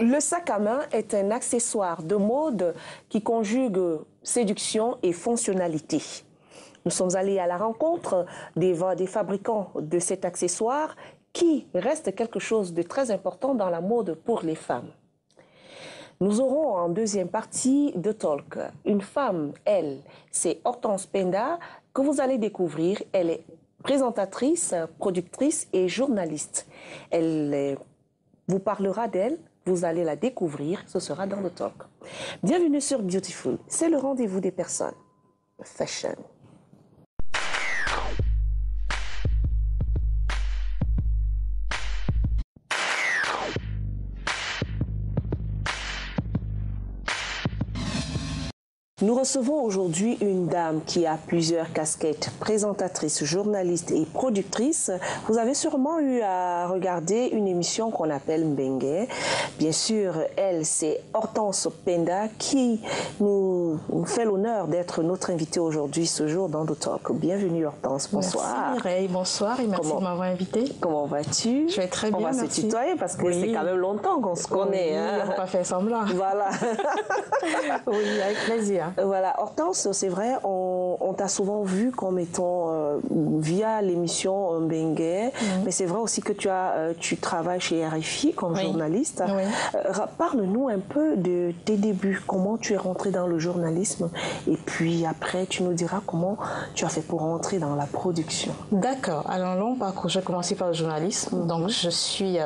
Le sac à main est un accessoire de mode qui conjugue séduction et fonctionnalité. Nous sommes allés à la rencontre des fabricants de cet accessoire qui reste quelque chose de très important dans la mode pour les femmes. Nous aurons en deuxième partie de Talk une femme, elle, c'est Hortense Penda, que vous allez découvrir. Elle est présentatrice, productrice et journaliste. Elle vous parlera d'elle, vous allez la découvrir, ce sera dans le Talk. Bienvenue sur Beautiful, c'est le rendez-vous des personnes. Fashion. Nous recevons aujourd'hui une dame qui a plusieurs casquettes, présentatrice, journaliste et productrice. Vous avez sûrement eu à regarder une émission qu'on appelle Mbengue. Bien sûr, elle, c'est Hortense Penda qui nous fait l'honneur d'être notre invitée aujourd'hui, ce jour dans The Talk. Bienvenue Hortense, bonsoir. Merci Mireille, bonsoir et merci de m'avoir invitée. Comment vas-tu? Je vais très bien, On va se tutoyer parce que c'est quand même longtemps qu'on se connaît. Oui, on va pas faire semblant. Voilà. Oui, avec plaisir. Voilà, Hortense, c'est vrai, on t'a souvent vu comme étant via l'émission Mbengue, mais c'est vrai aussi que tu travailles chez RFI comme journaliste. Oui. Parle-nous un peu de tes débuts, comment tu es rentrée dans le journalisme et puis après tu nous diras comment tu as fait pour rentrer dans la production. D'accord, alors long parcours, j'ai commencé par le journalisme, donc je suis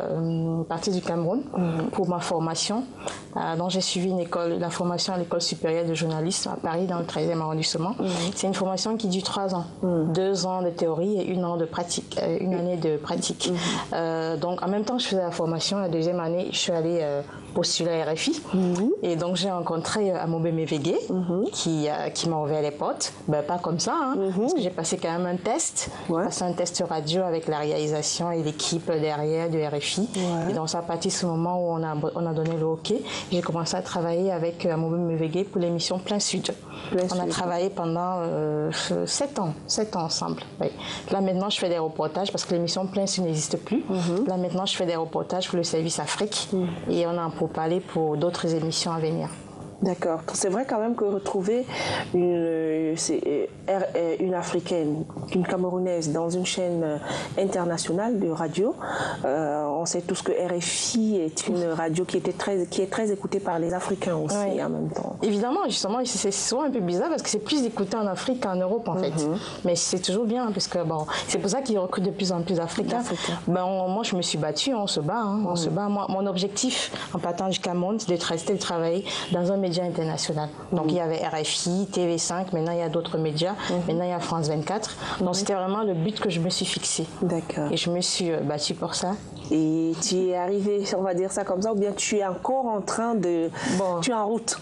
partie du Cameroun pour ma formation, donc j'ai suivi la formation à l'école supérieure de journalisme à Paris dans le 13e arrondissement. C'est une formation qui dure 3 ans, 2 ans de théorie et 1 an de pratique, une année de pratique. Donc en même temps que je faisais la formation, la deuxième année, je suis allée postuler à RFI et donc j'ai rencontré Amobe Mevegue qui m'a ouvert les portes, pas comme ça, parce que j'ai passé quand même un test, passé un test radio avec la réalisation et l'équipe derrière de RFI et donc ça a parti ce moment où on a donné le OK. J'ai commencé à travailler avec Amobe Mevegue pour l'émission Plein Sud. On a travaillé pendant 7 ans ensemble. Oui. Là maintenant je fais des reportages parce que l'émission Plein Sud n'existe plus. Là maintenant je fais des reportages pour le service Afrique et on a pour parler pour d'autres émissions à venir. D'accord. C'est vrai quand même que retrouver une Africaine, une Camerounaise dans une chaîne internationale de radio, on sait tous que RFI est une radio qui est très écoutée par les Africains aussi en même temps. Évidemment, justement, c'est souvent un peu bizarre parce que c'est plus écouté en Afrique qu'en Europe en fait. Mais c'est toujours bien parce que c'est pour ça qu'ils recrutent de plus en plus d'Africains. Moi je me suis battue, on se bat. On se bat. Moi, mon objectif en partant du Cameroun, c'est de rester de travailler dans un média international. Donc il y avait RFI, TV5, maintenant il y a d'autres médias, maintenant il y a France 24. Donc c'était vraiment le but que je me suis fixé. D'accord. Et je me suis battue pour ça. Et tu es arrivé, on va dire ça comme ça, ou bien tu es encore en train de... Tu es en route.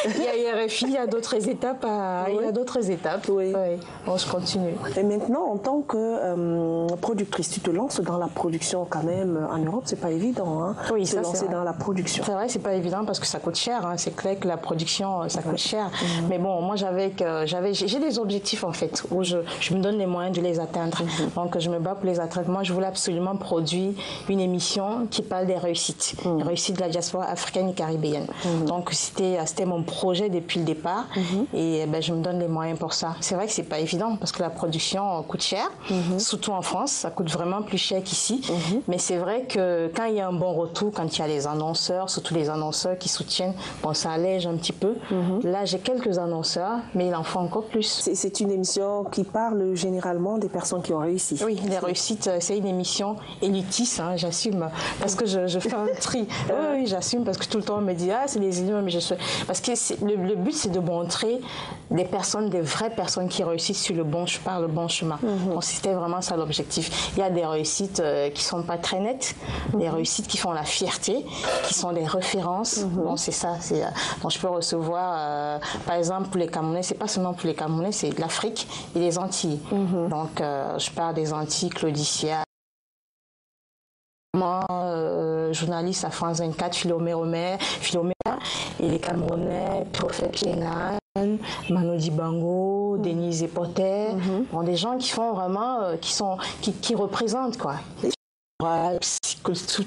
Il y a RFI, il y a d'autres étapes. Il y a d'autres étapes. Bon, je continue. Et maintenant, en tant que productrice, tu te lances dans la production quand même. En Europe, c'est pas évident. Oui, se lancer dans la production. C'est vrai, c'est pas évident parce que ça coûte cher. C'est clair que la production, ça coûte cher. Mais bon, moi, j'ai des objectifs en fait où je me donne les moyens de les atteindre. Donc, je me bats pour les atteindre. Moi, je voulais absolument produire une émission qui parle des réussites, les réussites de la diaspora africaine et caribéenne. Donc, c'était mon projet depuis le départ et je me donne les moyens pour ça. C'est vrai que c'est pas évident parce que la production coûte cher, surtout en France, ça coûte vraiment plus cher qu'ici. Mais c'est vrai que quand il y a un bon retour, quand il y a les annonceurs, surtout les annonceurs qui soutiennent, ça allège un petit peu. Là, j'ai quelques annonceurs, mais il en faut encore plus. C'est une émission qui parle généralement des personnes qui ont réussi. Oui, les réussites, c'est une émission élitiste, j'assume, parce que je fais un tri. Oui, j'assume, parce que tout le temps on me dit, c'est des idiots, mais parce que le but, c'est de montrer des personnes, des vraies personnes qui réussissent sur le bon chemin. Donc, c'était vraiment ça l'objectif. Il y a des réussites qui sont pas très nettes, des réussites qui font la fierté, qui sont des références. Bon, c'est ça. Donc, je peux recevoir, par exemple, pour les Camerounais, c'est pas seulement pour les Camerounais, c'est de l'Afrique et les Antilles. Donc, je parle des Antilles, Claudicia, journaliste à France 24, Philomé, et les Camerounais, Prophète Lénan, Mano Dibango, Denise Epoter, des gens qui font vraiment, qui représentent quoi.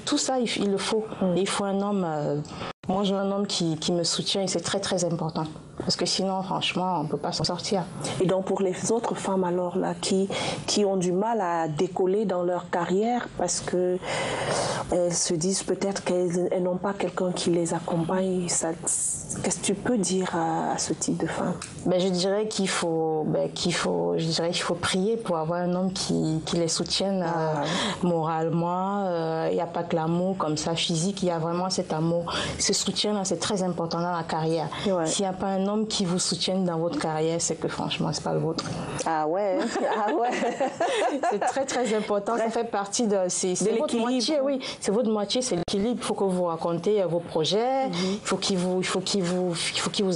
tout ça, il le faut. Et il faut un homme. Moi, j'ai un homme qui me soutient et c'est très, très important. Parce que sinon, franchement, on ne peut pas s'en sortir. Et donc, pour les autres femmes, alors, là, qui ont du mal à décoller dans leur carrière parce qu'elles se disent peut-être qu'elles n'ont pas quelqu'un qui les accompagne, qu'est-ce que tu peux dire à ce type de femmes? Je dirais qu'il faut prier pour avoir un homme qui les soutienne moralement. Il n'y a pas que l'amour comme ça physique, il y a vraiment cet amour. Ce soutien-là, c'est très important dans la carrière. Ouais. S'il n'y a pas un homme qui vous soutienne dans votre carrière, c'est que franchement, c'est pas le vôtre. Ah ouais, ah ouais. C'est très très important. Ça fait partie de votre moitié, oui. C'est votre moitié, c'est l'équilibre. Il faut que vous racontez vos projets. Il faut qu'il vous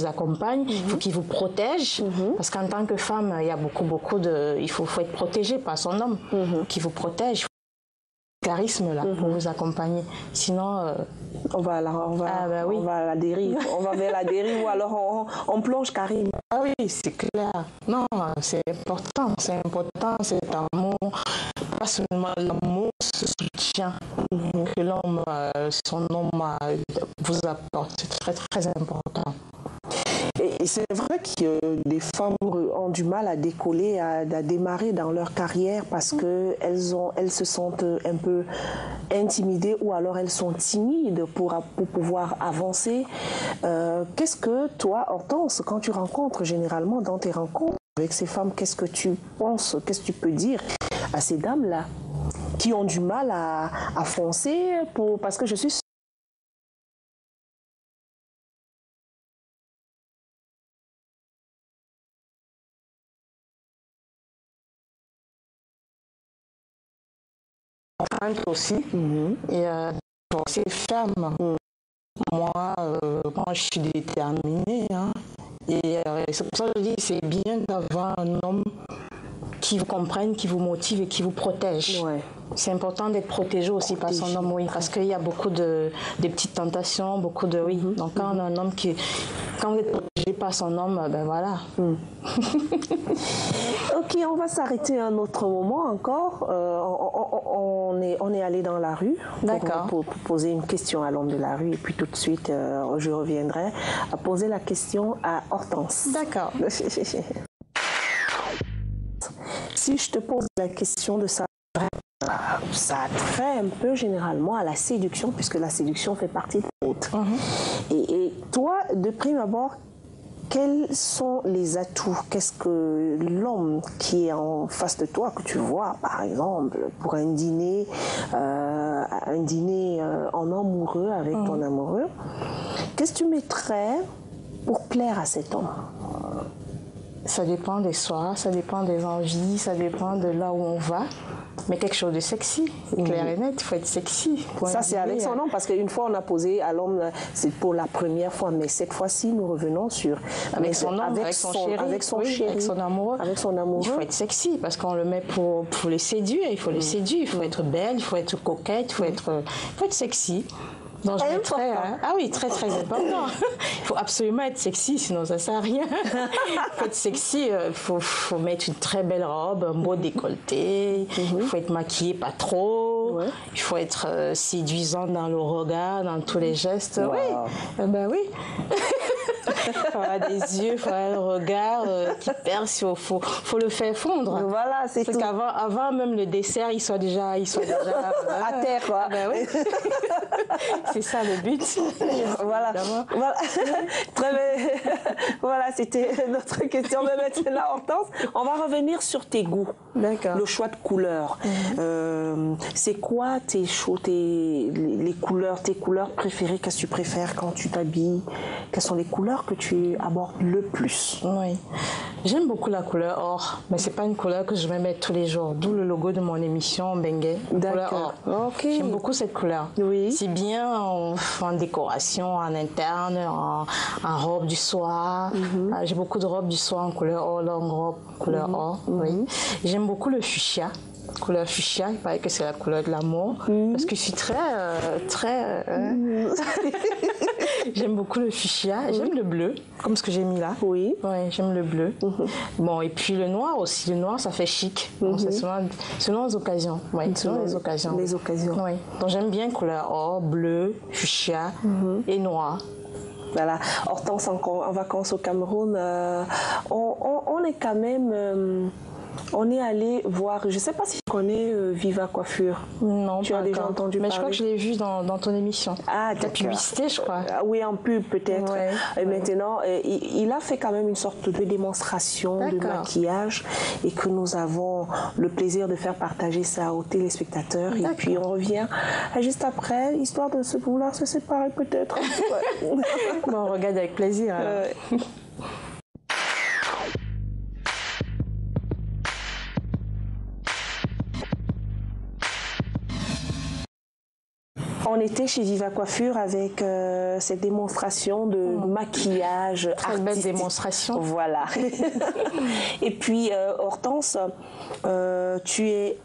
accompagne. Il faut qu'il vous protège. Parce qu'en tant que femme, il y a beaucoup de. Il faut être protégé par son homme qui vous protège. Charisme là pour vous accompagner. Sinon, on va à la dérive. On va vers la dérive ou alors on plonge carrément. Ah oui, c'est clair. Non, c'est important, cet amour. Pas seulement l'amour, ce soutien que l'homme, son homme vous apporte. C'est très très important. Et c'est vrai que des femmes ont du mal à décoller, à démarrer dans leur carrière parce qu'elles se sentent un peu intimidées ou alors elles sont timides pour pouvoir avancer. Qu'est-ce que toi, Hortense, quand tu rencontres généralement dans tes rencontres avec ces femmes, qu'est-ce que tu penses, qu'est-ce que tu peux dire à ces dames-là qui ont du mal à foncer parce que je suis aussi. Et pour ces femmes, moi, je suis déterminée. Et c'est pour ça que je dis c'est bien d'avoir un homme qui vous comprenne, qui vous motive et qui vous protège. Ouais. C'est important d'être protégé aussi par son homme, oui, parce qu'il y a beaucoup de petites tentations, beaucoup de... Oui. Donc quand on a un homme quand vous êtes protégé par son homme, ben voilà. Ok, on va s'arrêter un autre moment encore. On est allé dans la rue pour poser une question à l'homme de la rue et puis tout de suite, je reviendrai à poser la question à Hortense. D'accord. Si je te pose la question de ça a trait un peu généralement à la séduction, puisque la séduction fait partie de l'autre. Et toi, de prime abord, quels sont les atouts? Qu'est-ce que l'homme qui est en face de toi, que tu vois, par exemple, pour un dîner en amoureux avec ton amoureux, qu'est-ce que tu mettrais pour plaire à cet homme? Ça dépend des soirs, ça dépend des envies, ça dépend de là où on va. Mais quelque chose de sexy, c'est clair et net, il faut être sexy. Ça, c'est avec son homme, parce qu'une fois, on a posé à l'homme, c'est pour la première fois, mais cette fois-ci, nous revenons sur... Avec son homme, avec son chéri, avec son amoureux. Avec son amoureux. Il faut être sexy, parce qu'on le met pour les séduire, il faut les séduire, il faut être belle, il faut être coquette, il faut être sexy. Donc, ah oui, très très important. Il faut absolument être sexy, sinon ça ne sert à rien. Il faut être sexy, il faut mettre une très belle robe, un beau décolleté, il faut être maquillé pas trop, il faut être séduisant dans le regard, dans tous les gestes. Wow. Oui, ben oui. Il faut avoir des yeux, il faut avoir un regard qui perce, il faut le faire fondre. Voilà, c'est parce qu'avant même le dessert, il soit déjà à terre, quoi. Ben oui. C'est ça le but. Voilà. Très bien. Voilà, c'était notre question. Mais maintenant, Hortense, on va revenir sur tes goûts. D'accord. Le choix de couleurs. C'est quoi tes couleurs, tes couleurs préférées? Qu'est-ce que tu préfères quand tu t'habilles? Quelles sont les couleurs que tu abordes le plus? Oui. J'aime beaucoup la couleur or, mais c'est pas une couleur que je vais mettre tous les jours. D'où le logo de mon émission Bengue. D'accord. Okay. J'aime beaucoup cette couleur. Oui. C'est bien en décoration, en interne, en robe du soir. J'ai beaucoup de robes du soir en couleur or, longue robe, couleur or. Oui. J'aime beaucoup le fuchsia. Couleur fuchsia, il paraît que c'est la couleur de l'amour. Parce que je suis très J'aime beaucoup le fuchsia, j'aime le bleu, comme ce que j'ai mis là. Oui. Ouais, j'aime le bleu. Bon, et puis le noir aussi. Le noir, ça fait chic. Bon, c'est selon les occasions. Ouais, selon les occasions. Les occasions. Ouais. Donc j'aime bien couleur or, bleu, fuchsia et noir. Voilà. Hortense, en vacances au Cameroun, on est quand même... on est allé voir, je ne sais pas si tu connais Viva Coiffure. Non, tu as déjà entendu mais parler. je crois que je l'ai vu dans ton émission. Ah, ta publicité, je crois. Oui, en pub peut-être. Ouais, et maintenant, il a fait quand même une sorte de démonstration de maquillage et que nous avons le plaisir de faire partager ça aux téléspectateurs. Et puis on revient juste après, histoire de vouloir se séparer peut-être. Bon, on regarde avec plaisir. On était chez Viva Coiffure avec cette démonstration de maquillage très artistique. belle démonstration. Voilà. Et puis Hortense, tu es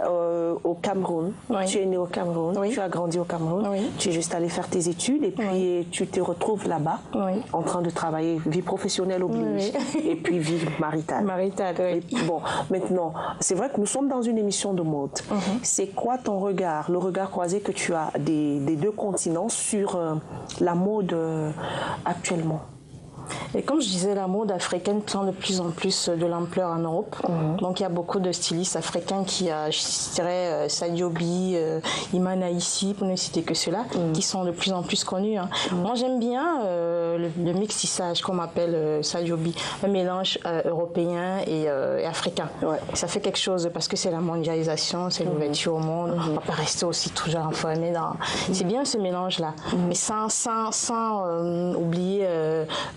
au Cameroun. Oui. Tu es née au Cameroun. Oui. Tu as grandi au Cameroun. Oui. Tu es juste allée faire tes études et puis tu te retrouves là-bas en train de travailler. Vie professionnelle oblige. Et puis vie maritale. Maritale, oui. Et bon, maintenant, c'est vrai que nous sommes dans une émission de mode. C'est quoi ton regard, le regard croisé que tu as des deux continents sur la mode actuellement? Et comme je disais, la mode africaine prend de plus en plus de l'ampleur en Europe. Donc il y a beaucoup de stylistes africains qui, je dirais, Sadio Bi, Iman Aïssi, pour ne citer que ceux-là, qui sont de plus en plus connus. Moi j'aime bien le mixissage, comme appelle Sadio Bi, un mélange européen et africain. Ouais. Ça fait quelque chose parce que c'est la mondialisation, c'est l'ouverture au monde. On ne va pas rester aussi toujours enfermé dans... C'est bien ce mélange-là, mais sans oublier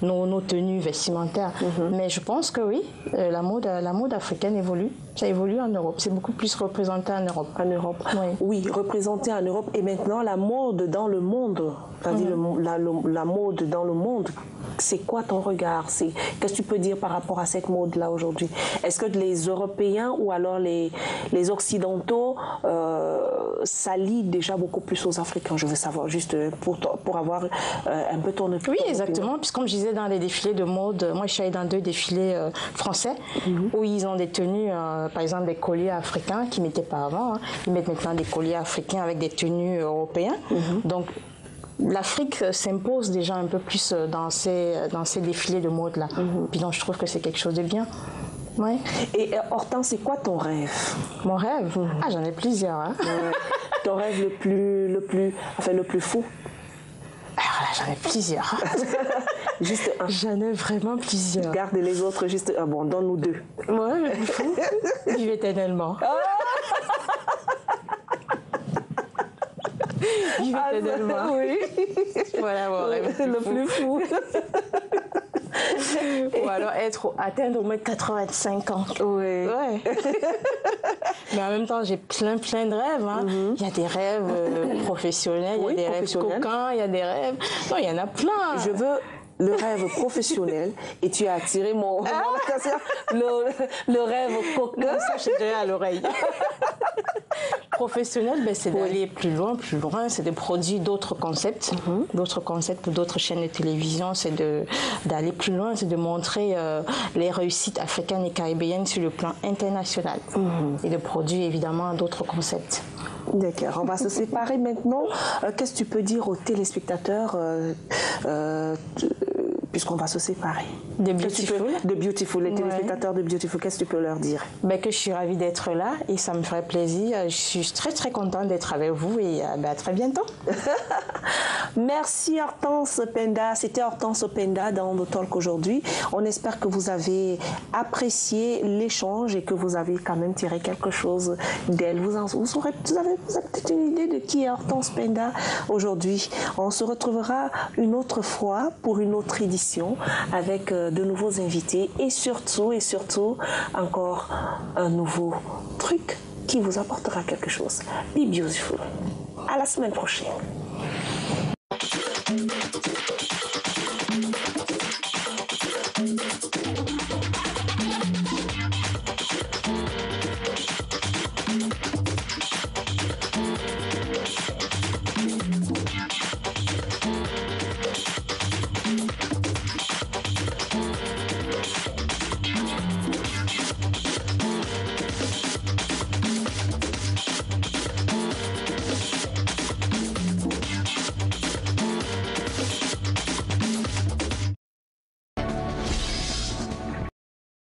nos tenues vestimentaires. Mais je pense que oui, la mode africaine évolue. Ça évolue en Europe. C'est beaucoup plus représenté en Europe. En Europe. Oui, représenté en Europe. Et maintenant, la mode dans le monde, c'est-à-dire la mode dans le monde, c'est quoi ton regard? Qu'est-ce que tu peux dire par rapport à cette mode-là aujourd'hui? Est-ce que les Européens ou alors les Occidentaux s'allient déjà beaucoup plus aux Africains? Je veux savoir, juste pour avoir un peu ton opinion. Oui, exactement. Puisque comme je disais, dans les défilés de mode, moi je suis allée dans 2 défilés français où ils ont des tenues, par exemple des colliers africains qu'ils ne mettaient pas avant. Ils mettent maintenant des colliers africains avec des tenues européennes. Donc l'Afrique s'impose déjà un peu plus dans ces défilés de mode-là. Puis donc je trouve que c'est quelque chose de bien. Ouais. Et Hortense, c'est quoi ton rêve? Mon rêve? Ah, j'en ai plusieurs. Hein. Ton rêve le plus fou? Alors là, j'en ai plusieurs. Juste un. J'en ai vraiment plusieurs. Garde les autres juste un. Bon, donne-nous 2. Ouais, le plus fou. Vivre éternellement. Vivre éternellement. Oui. Voilà mon rêve le plus fou. Ou alors atteindre au moins 85 ans. Oui. Ouais. Mais en même temps, j'ai plein de rêves. Hein. Il y a des rêves professionnels, il y a des rêves coquins, il y a des rêves... Non, il y en a plein. Je veux le rêve professionnel et tu as attiré mon attention. Le rêve coquin. Ça, je dirais à l'oreille. Professionnel, ben, c'est d'aller plus loin, c'est de produire d'autres concepts, pour d'autres chaînes de télévision, c'est d'aller plus loin, c'est de montrer les réussites africaines et caribéennes sur le plan international et de produire évidemment d'autres concepts. D'accord, on va se séparer maintenant. Qu'est-ce que tu peux dire aux téléspectateurs puisqu'on va se séparer? De Beautiful. Les téléspectateurs de Beautiful, qu'est-ce que tu peux leur dire? Ben, que je suis ravie d'être là et ça me ferait plaisir. Je suis très contente d'être avec vous et à très bientôt. Merci Hortense Penda. C'était Hortense Penda dans nos talks aujourd'hui. On espère que vous avez apprécié l'échange et que vous avez quand même tiré quelque chose d'elle. Vous avez peut-être une idée de qui est Hortense Penda aujourd'hui. On se retrouvera une autre fois pour une autre édition avec de nouveaux invités et surtout encore un nouveau truc qui vous apportera quelque chose. Be beautiful. À la semaine prochaine.